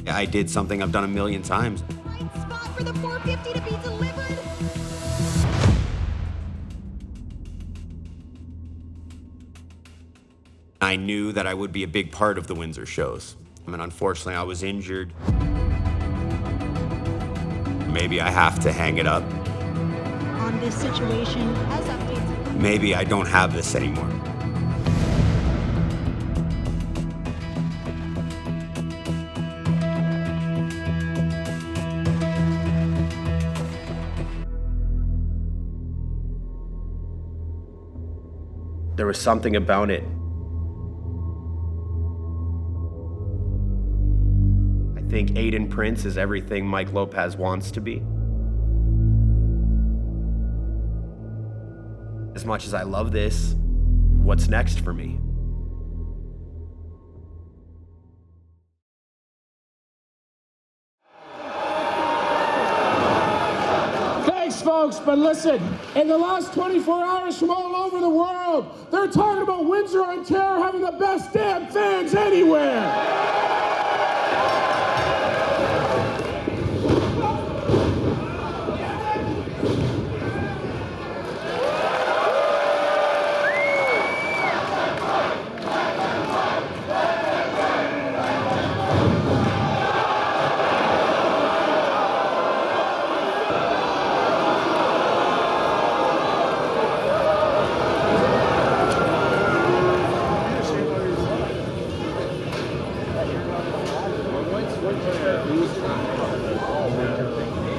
I did something I've done a million times. Right spot for the 450 to be delivered. I knew that I would be a big part of the Windsor shows. I mean, unfortunately, I was injured. Maybe I have to hang it up. On this situation, as updates. Maybe I don't have this anymore. There was something about it. I think Aiden Prince is everything Mike Lopaz wants to be. As much as I love this, what's next for me? Thanks, folks, but listen, in the last 24 hours from all over the world, they're talking about Windsor Ontario having the best damn fans anywhere.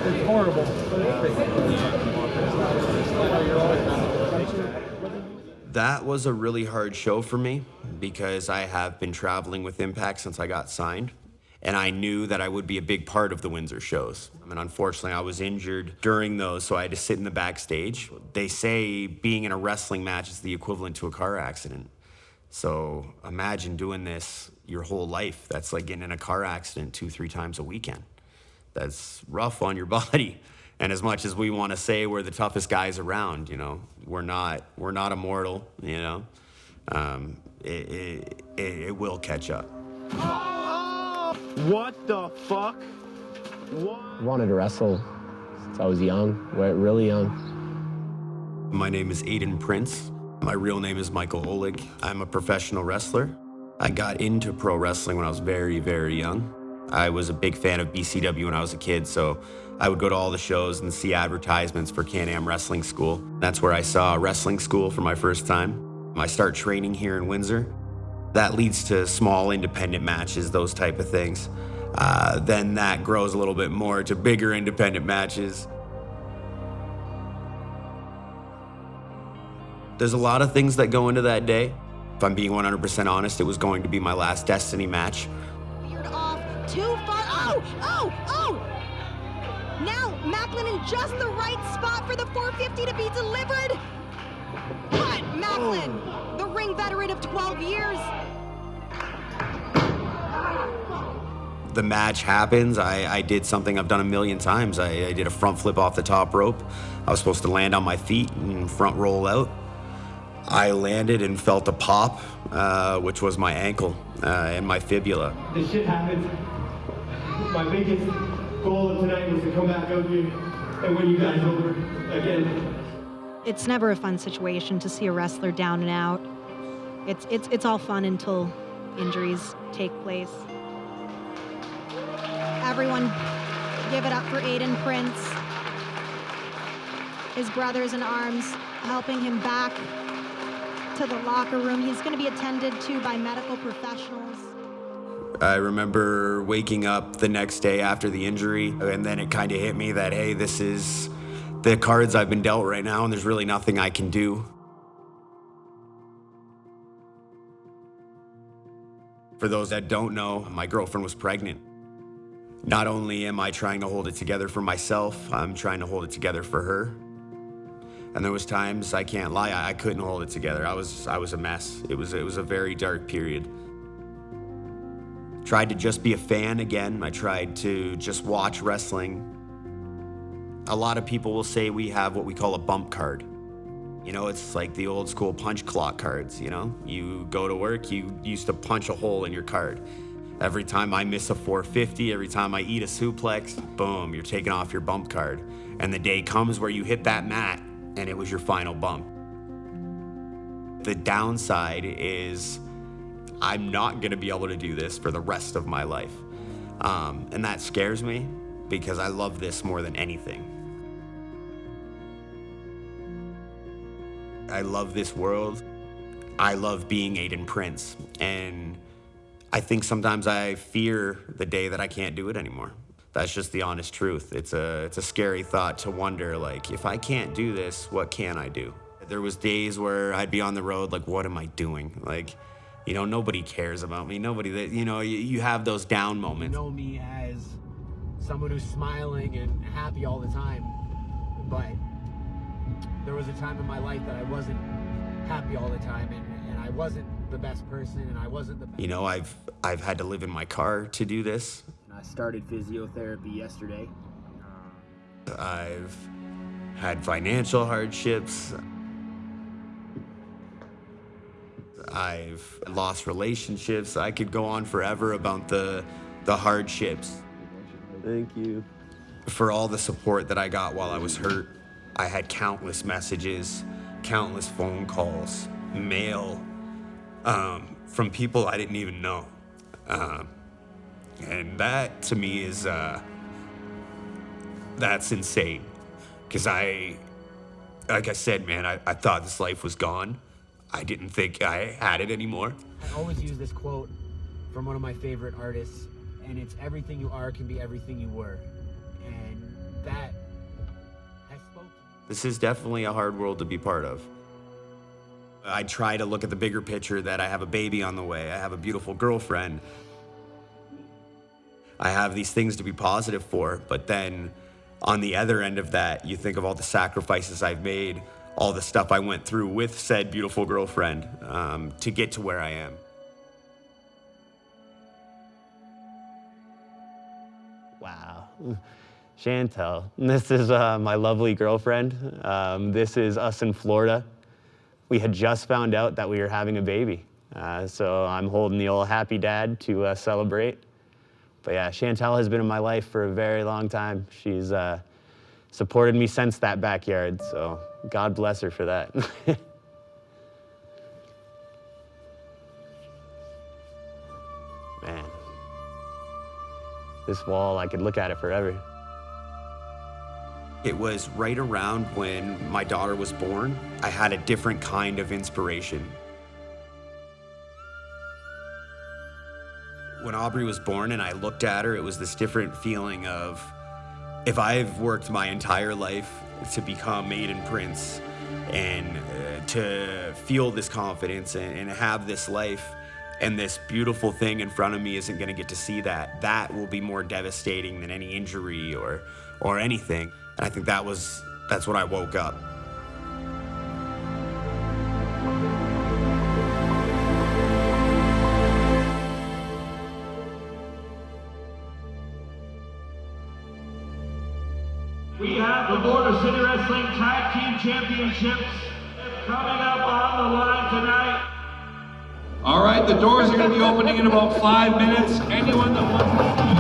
It's horrible. That was a really hard show for me because I have been traveling with Impact since I got signed. And I knew that I would be a big part of the Windsor shows. I mean, unfortunately, I was injured during those, so I had to sit in the backstage. They say being in a wrestling match is the equivalent to a car accident. So imagine doing this your whole life. That's like getting in a car accident 2-3 times a weekend. That's rough on your body. And as much as we want to say we're the toughest guys around, you know, we're not immortal, you know. It will catch up. What the fuck? What? I wanted to wrestle since I was young, really young. My name is Aiden Prince. My real name is Michael Oleg. I'm a professional wrestler. I got into pro wrestling when I was very, very young. I was a big fan of BCW when I was a kid, so I would go to all the shows and see advertisements for Can-Am Wrestling School. That's where I saw wrestling school for my first time. I start training here in Windsor. That leads to small independent matches, those type of things. Then that grows a little bit more to bigger independent matches. There's a lot of things that go into that day. If I'm being 100% honest, it was going to be my last Destiny match. Veered off too far. Oh! Now Macklin in just the right spot for the 450 to be delivered. But Macklin, the ring veteran of 12 years. The match happens. I did something I've done a million times. I did a front flip off the top rope. I was supposed to land on my feet and front roll out. I landed and felt a pop, which was my ankle and my fibula. This shit happened. My biggest goal of tonight was to come back out here and win you guys over again. It's never a fun situation to see a wrestler down and out. It's all fun until injuries take place. Everyone give it up for Aiden Prince. His brothers in arms helping him back to the locker room. He's going to be attended to by medical professionals. I remember waking up the next day after the injury, and then it kind of hit me that, hey, this is the cards I've been dealt right now, and there's really nothing I can do. For those that don't know, my girlfriend was pregnant. Not only am I trying to hold it together for myself, I'm trying to hold it together for her. And there was times, I can't lie, I couldn't hold it together. I was a mess. It was a very dark period. Tried to just be a fan again. I tried to just watch wrestling. A lot of people will say we have what we call a bump card. You know, it's like the old school punch clock cards, you know? You go to work, you used to punch a hole in your card. Every time I miss a 450, every time I eat a suplex, boom, you're taking off your bump card. And the day comes where you hit that mat and it was your final bump. The downside is I'm not gonna be able to do this for the rest of my life. And that scares me because I love this more than anything. I love this world. I love being Aiden Prince. And I think sometimes I fear the day that I can't do it anymore. That's just the honest truth. It's a scary thought to wonder, like, if I can't do this, what can I do? There was days where I'd be on the road, like, what am I doing? Like, you know, nobody cares about me. Nobody that, you know, you have those down moments. You know me as someone who's smiling and happy all the time, but there was a time in my life that I wasn't happy all the time, and I wasn't the best person, and I wasn't the best. You know, I've had to live in my car to do this. I started physiotherapy yesterday. I've had financial hardships. I've lost relationships. I could go on forever about the hardships. Thank you. For all the support that I got while I was hurt, I had countless messages, countless phone calls, mail, from people I didn't even know. And that to me is, that's insane. Because like I said, man, I thought this life was gone. I didn't think I had it anymore. I always use this quote from one of my favorite artists, and it's everything you are can be everything you were. And that has spoken. This is definitely a hard world to be part of. I try to look at the bigger picture that I have a baby on the way. I have a beautiful girlfriend. I have these things to be positive for, but then on the other end of that, you think of all the sacrifices I've made, all the stuff I went through with said beautiful girlfriend to get to where I am. Wow. Chantel, this is my lovely girlfriend. This is us in Florida. We had just found out that we were having a baby. So I'm holding the old happy dad to celebrate. But yeah, Chantel has been in my life for a very long time. She's supported me since that backyard, so God bless her for that. Man, this wall, I could look at it forever. It was right around when my daughter was born. I had a different kind of inspiration. When Aubrey was born and I looked at her, it was this different feeling of, if I've worked my entire life to become Aiden Prince and to feel this confidence and have this life, and this beautiful thing in front of me isn't gonna get to see that, that will be more devastating than any injury or anything. And I think that's when I woke up. We have the Border City Wrestling Tag Team Championships coming up on the line tonight. All right, the doors are going to be opening in about 5 minutes. Anyone that wants to...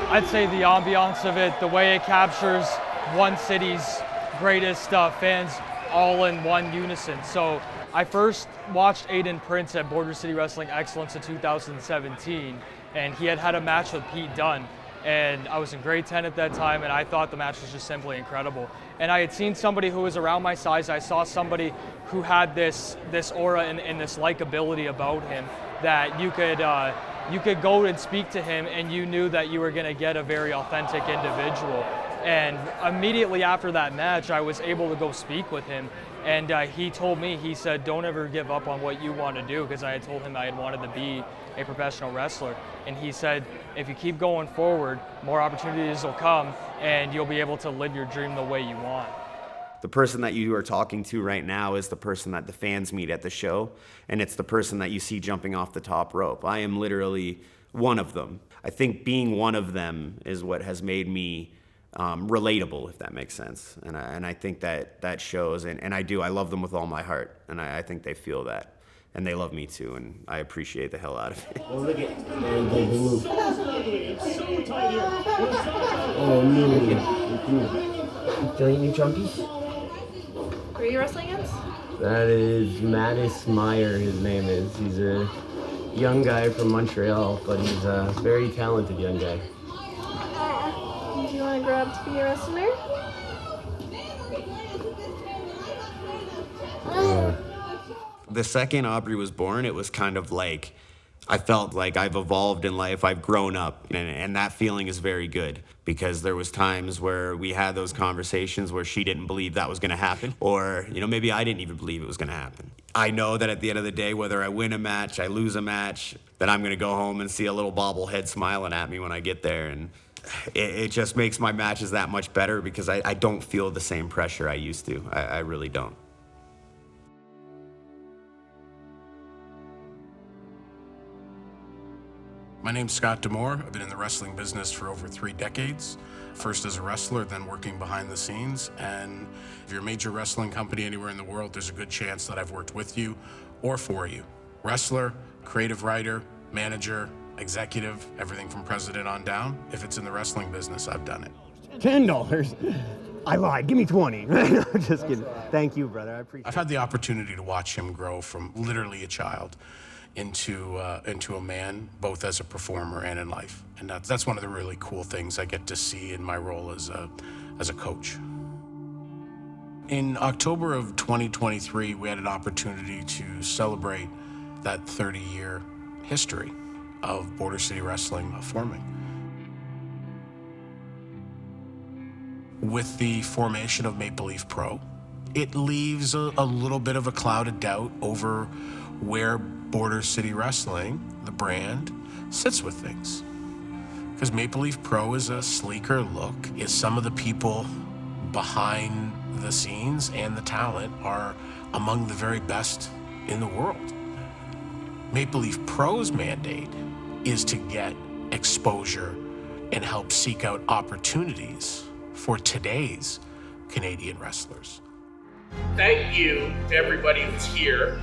I'd say the ambiance of it, the way it captures one city's greatest fans all in one unison. So I first watched Aiden Prince at Border City Wrestling Excellence in 2017, and he had a match with Pete Dunne. and I was in grade 10 at that time, and I thought the match was just simply incredible. And I had seen somebody who was around my size. I saw somebody who had this aura and this likability about him that you could go and speak to him, and you knew that you were going to get a very authentic individual. And immediately after that match, I was able to go speak with him. And he told me, he said, don't ever give up on what you want to do, because I had told him I had wanted to be a professional wrestler. And he said, if you keep going forward, more opportunities will come, and you'll be able to live your dream the way you want. The person that you are talking to right now is the person that the fans meet at the show, and it's the person that you see jumping off the top rope. I am literally one of them. I think being one of them is what has made me relatable, if that makes sense. And I think that shows, and I love them with all my heart, and I think they feel that. And they love me too, and I appreciate the hell out of it. Oh, look at oh, no. Feeling new chunkies? Who are you wrestling against? That is Mattis Meyer, his name is. He's a young guy from Montreal, but he's a very talented young guy. Do you want to grow up to be a wrestler? The second Aubrey was born, it was kind of like, I felt like I've evolved in life, I've grown up, and that feeling is very good, because there was times where we had those conversations where she didn't believe that was gonna happen, or maybe I didn't even believe it was gonna happen. I know that at the end of the day, whether I win a match, I lose a match, that I'm gonna go home and see a little bobblehead smiling at me when I get there, and it just makes my matches that much better, because I don't feel the same pressure I used to. I really don't. My name's Scott Demore. I've been in the wrestling business for over 3 decades. First as a wrestler, then working behind the scenes. And if you're a major wrestling company anywhere in the world, there's a good chance that I've worked with you or for you. Wrestler, creative writer, manager, executive, everything from president on down. If it's in the wrestling business, I've done it. $10. I lied. Give me 20. No, just kidding. Thank you, brother. I appreciate it. I've had the opportunity to watch him grow from literally a child into a man, both as a performer and in life. And that's one of the really cool things I get to see in my role as a coach. In October of 2023, we had an opportunity to celebrate that 30-year history of Border City Wrestling forming. With the formation of Maple Leaf Pro, it leaves a little bit of a cloud of doubt over where Border City Wrestling, the brand, sits with things. Because Maple Leaf Pro is a sleeker look, is some of the people behind the scenes and the talent are among the very best in the world. Maple Leaf Pro's mandate is to get exposure and help seek out opportunities for today's Canadian wrestlers. Thank you to everybody who's here.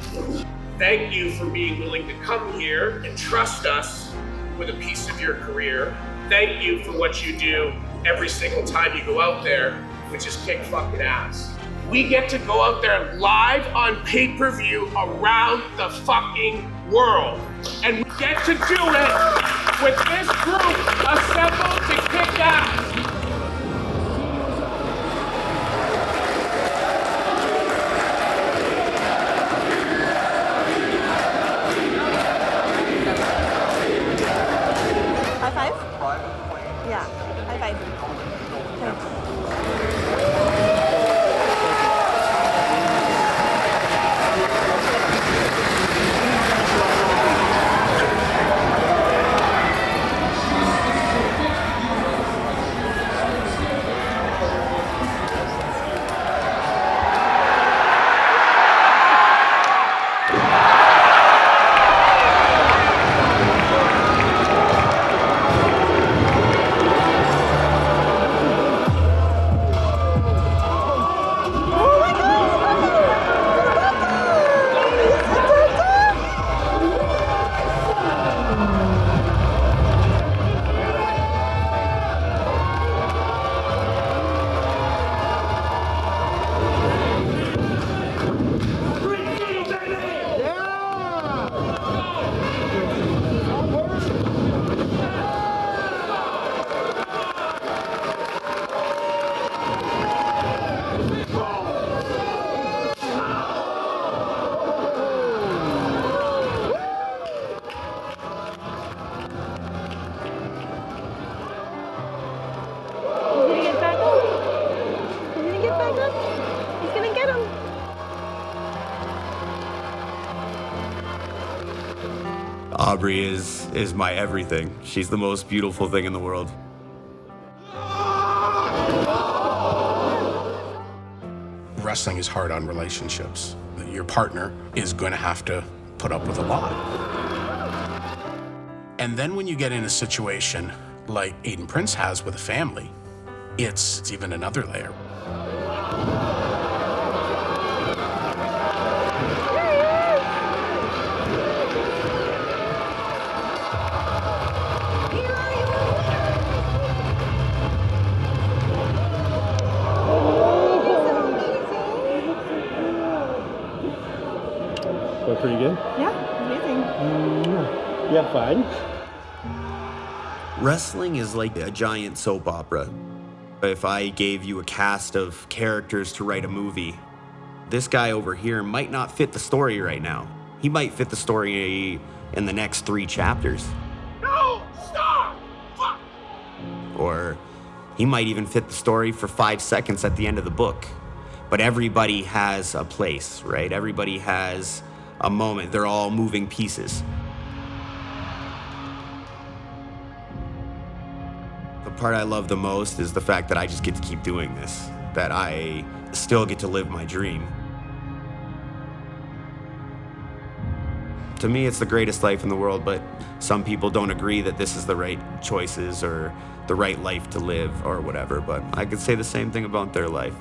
Thank you for being willing to come here and trust us with a piece of your career. Thank you for what you do every single time you go out there, which is kick fucking ass. We get to go out there live on pay-per-view around the fucking world. And we get to do it with this group assembled to kick ass. Aubrey is my everything. She's the most beautiful thing in the world. Wrestling is hard on relationships. Your partner is going to have to put up with a lot. And then when you get in a situation like Aiden Prince has with a family, it's even another layer. Feel pretty good? Yeah, amazing. You have fun? Wrestling is like a giant soap opera. If I gave you a cast of characters to write a movie, this guy over here might not fit the story right now. He might fit the story in the next 3 chapters. No! Stop! Fuck! Or he might even fit the story for 5 seconds at the end of the book. But everybody has a place, right? Everybody has a moment. They're all moving pieces. The part I love the most is the fact that I just get to keep doing this, that I still get to live my dream. To me, it's the greatest life in the world, but some people don't agree that this is the right choices or the right life to live or whatever, but I could say the same thing about their life.